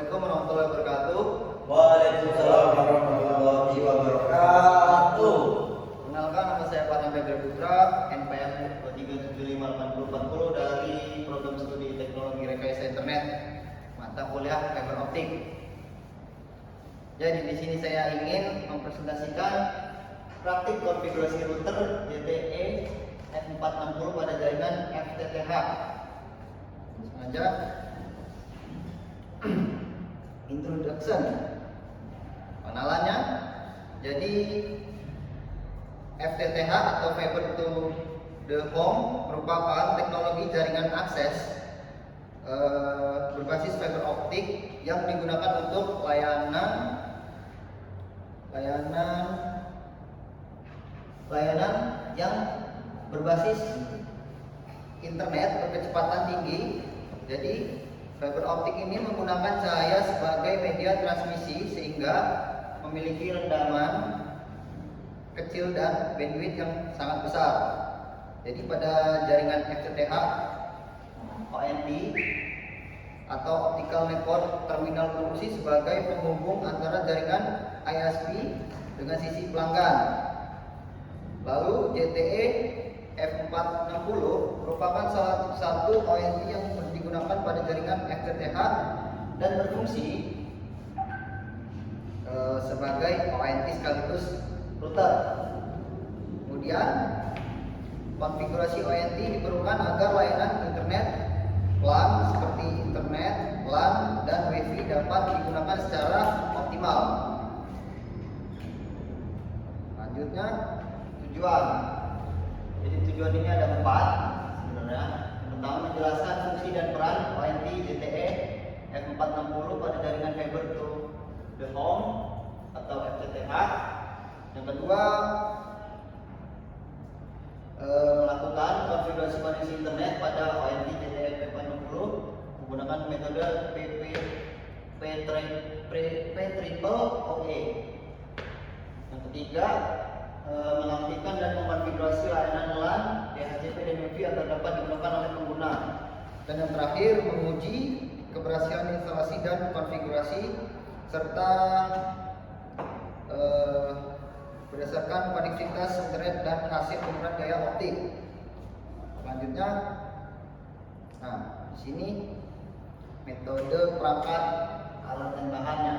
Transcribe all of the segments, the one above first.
Assalamualaikum warahmatullahi wabarakatuh. Waalaikumsalam warahmatullahi wabarakatuh. Kenalkan, nama saya Pak Febri Putra, NPM 3758040 dari Program Studi Teknologi Rekayasa Internet, mata kuliah fiber optik. Jadi di sini saya ingin mempresentasikan praktik konfigurasi router JTE F460 pada jaringan FTTH. Langsung aja. Introduction. Pengenalannya. Jadi FTTH atau Fiber to the Home merupakan teknologi jaringan akses berbasis fiber optik yang digunakan untuk layanan yang berbasis internet berkecepatan tinggi. Jadi fiber optik ini menggunakan cahaya sebagai media transmisi sehingga memiliki rendaman kecil dan bandwidth yang sangat besar. Jadi pada jaringan FTTH, ONT atau Optical Network Terminal berfungsi sebagai penghubung antara jaringan ISP dengan sisi pelanggan. Lalu JTE F460 merupakan salah satu ONT yang digunakan pada jaringan FTTH dan berfungsi sebagai ONT sekaligus router. Kemudian konfigurasi ONT diperlukan agar layanan internet LAN seperti internet, LAN, dan WiFi dapat digunakan secara optimal. Selanjutnya tujuan. Jadi tujuan ini ada 4 sebenarnya. Yang pertama, menjelaskan fungsi dan peran ONT JTE F460 pada jaringan fiber to the home atau FTTH. Yang kedua, melakukan konfigurasi koneksi internet pada ONT JTE F460 menggunakan metode POE. Yang ketiga, mengaktifkan dan mengonfigurasi layanan LAN, DHCP dan WiFi agar dapat digunakan oleh pengguna. Dan yang terakhir, menguji keberhasilan instalasi dan konfigurasi serta berdasarkan konektivitas internet dan hasil pengukuran gaya optik. Selanjutnya, di sini metode perangkat alat dan bahannya.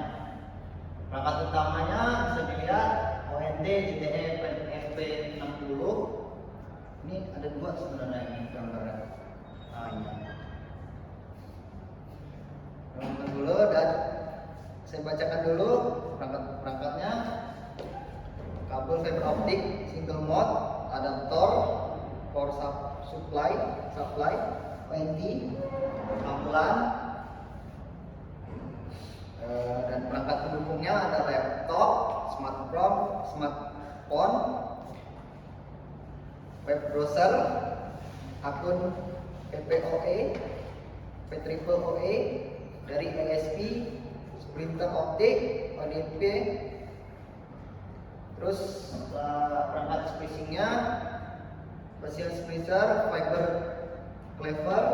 Perangkat utamanya bisa dilihat ONT JTE FP60. Ini ada 2 sebenarnya ini gambarnya. Ini dulu dan saya bacakan dulu perangkatnya. Kabel fiber optik single mode, adaptor, power supply, ONT, kabel, dan perangkat pendukungnya ada laptop, smartphone, web browser, akun PPOE, POE dari ASP, printer optik, ODP. Terus perangkat spacingnya, facial splicer, fiber cleaver,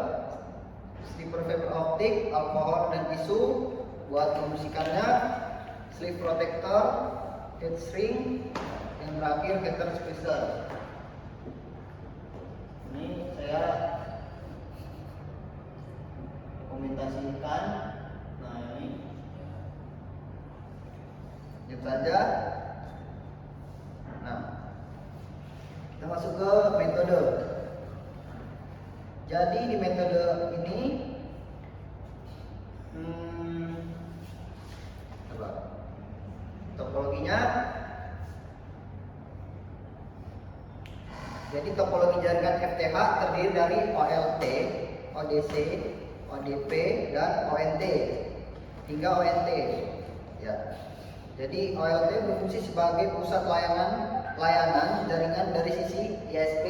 stripper fiber optik, alkohol dan tisu buat membersihkannya, sleeve protector, heat shrink, yang terakhir heater splicer. Ini saya dokumentasikan. Nah ini lihat saja. Kita masuk ke metode. Jadi di metode ini topologinya. Jadi topologi jaringan FTTH terdiri dari OLT, ODC, ODP, dan ONT hingga ONT. Ya. Jadi OLT berfungsi sebagai pusat layanan jaringan dari sisi ISP,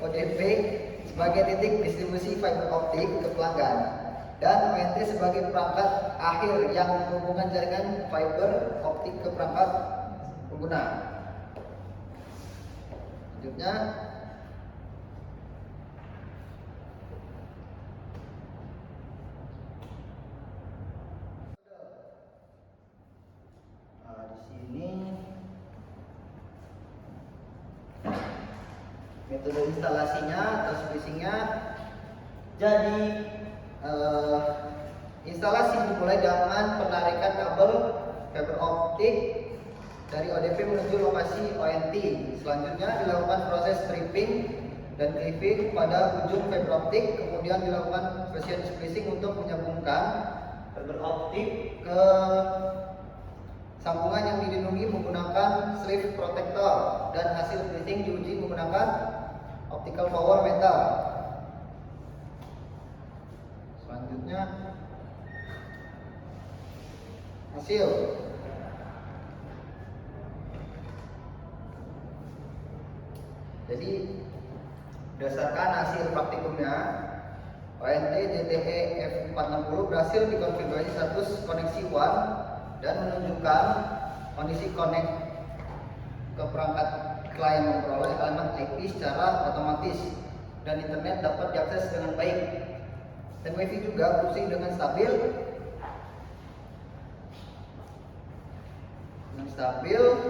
ODP sebagai titik distribusi fiber optik ke pelanggan, dan ONT sebagai perangkat akhir yang menghubungkan jaringan fiber optik ke perangkat pengguna. Selanjutnya, metode instalasinya atau spacingnya. Jadi instalasi dimulai dengan penarikan kabel fiber optik dari ODP menuju lokasi ONT. Selanjutnya dilakukan proses stripping dan clipping pada ujung fiber optik, kemudian dilakukan precision spacing untuk menyambungkan fiber optik ke sambungan yang dilindungi menggunakan sleeve protector, dan hasil spacing diuji menggunakan optical power meter. Selanjutnya hasil. Jadi berdasarkan hasil praktikumnya, ONT JTE F460 berhasil dikonfigurasi status koneksi WAN dan menunjukkan kondisi connect ke perangkat klien memperoleh alamat IP secara otomatis, dan internet dapat diakses dengan baik, dan WiFi juga fungsi dengan stabil.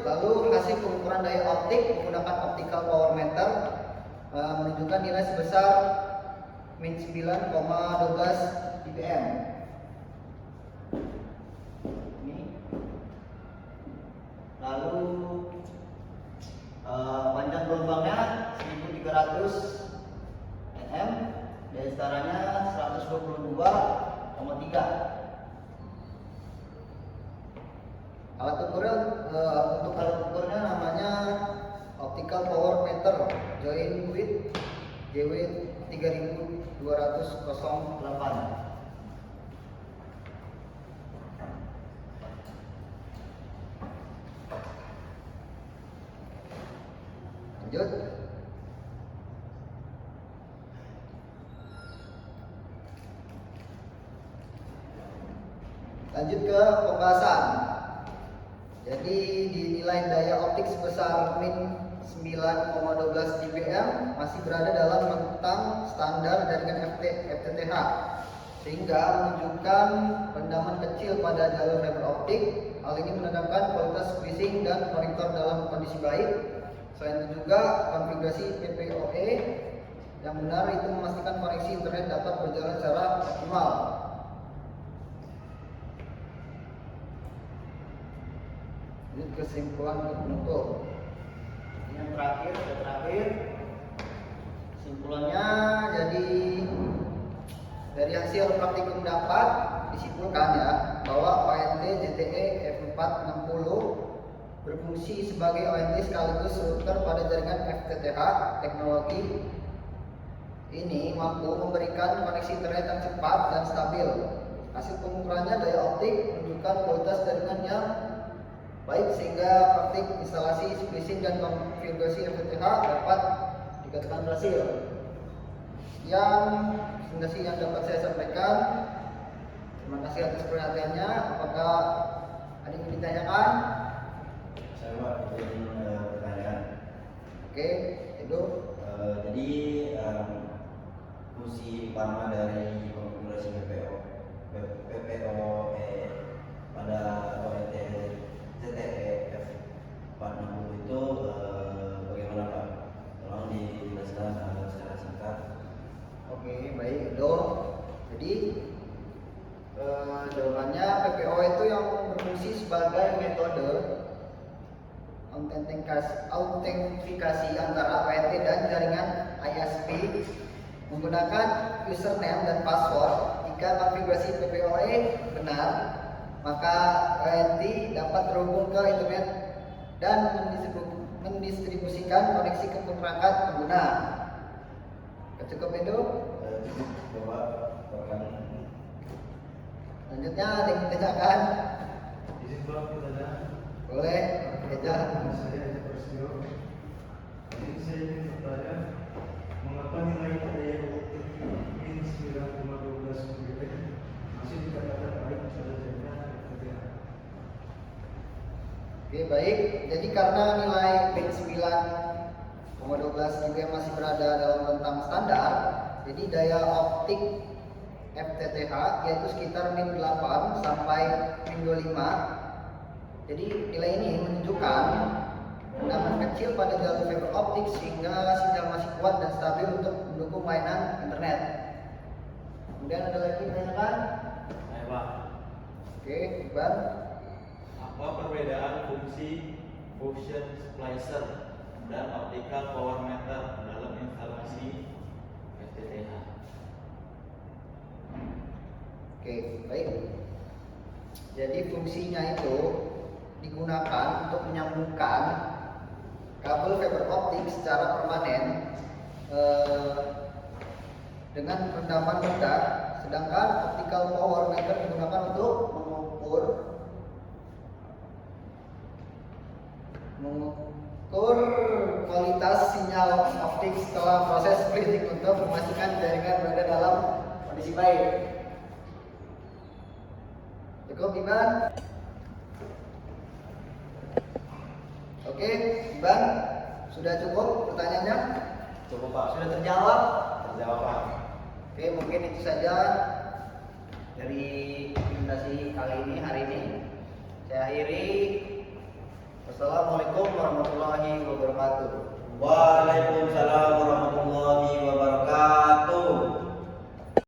Lalu hasil pengukuran daya optik menggunakan optical power meter menunjukkan nilai sebesar min 9,12 dBm. Ini. Lalu panjang gelombangnya 1300 nm, daya setaranya 122,3. Alat ukurnya untuk alat ukurnya namanya optical power meter joint with JW 3208. Lanjut. Lanjut ke pembahasan. Jadi dinilai daya optik sebesar min 9,12 dBm masih berada dalam rentang standar jaringan FTTH, sehingga menunjukkan rendaman kecil pada jalur fiber optik. Hal ini menandakan kualitas spacing dan konektor dalam kondisi baik. Selain itu juga konfigurasi PPOE yang benar itu memastikan koneksi internet dapat berjalan secara optimal. Ini kesimpulan untuk penutup. Ini yang terakhir, kesimpulannya, jadi dari hasil praktikum dapat disimpulkan ya bahwa ONT JTE F460 berfungsi sebagai ONT sekaligus router pada jaringan FTTH. Teknologi ini mampu memberikan koneksi internet yang cepat dan stabil. Hasil pengukurannya daya optik menunjukkan kualitas jaringan yang baik, sehingga praktik instalasi, spacing, dan konfigurasi FTTH dapat dikatakan berhasil. Yang presentasi yang dapat saya sampaikan. Terima kasih atas perhatiannya. Apakah ada yang ditanyakan? Saya Pak, izin pertanyaan. Oke, itu. Jadi fungsi utama dari konfigurasi PPOE pada ONT JTE F460 itu bagaimana Pak? Tolong dijelaskan secara singkat. Oke, baik, Edo. Jadi jawabannya PPOE itu yang berfungsi sebagai metode autentifikasi antara ONT dan jaringan ISP menggunakan username dan password. Jika konfigurasi PPOE benar, maka ONT dapat terhubung ke internet dan mendistribusikan koneksi ke perangkat pengguna. Cukup itu? Coba bahkan Selanjutnya ada yang ditanyakan? Izin Pak pertanyaan. Boleh, Eja. Saya Persio. Jadi saya ingin bertanya, mengapa nilai daya optik min 9,12 dBm masih dikatakan baik pada jaringan FTTH? Oke, baik. Jadi karena nilai min 9,12 dBm masih berada dalam rentang standar, jadi daya optik FTTH yaitu sekitar min 8 sampai min 25. Jadi nilai ini menunjukkan rendaman kecil pada jalur fiber optik sehingga sinyal masih kuat dan stabil untuk mendukung layanan internet. Kemudian ada lagi pertanyaan? Ayo Pak, Oke, Iqbal. apa perbedaan fungsi function splicer dan optical power meter dalam instalasi FTTH? Oke, baik. Jadi fungsinya itu digunakan untuk menyambungkan kabel fiber optik secara permanen dengan rendaman rendah, sedangkan optical power meter digunakan untuk mengukur kualitas sinyal optik setelah proses splitting untuk memastikan jaringan berada dalam kondisi baik. Cukup, Iban? Oke, Iban, sudah cukup pertanyaannya? Cukup Pak. Sudah terjawab? Terjawab Pak. Oke, mungkin itu saja dari presentasi kali ini, hari ini. Saya akhiri. Wassalamualaikum warahmatullahi wabarakatuh. Waalaikumsalam warahmatullahi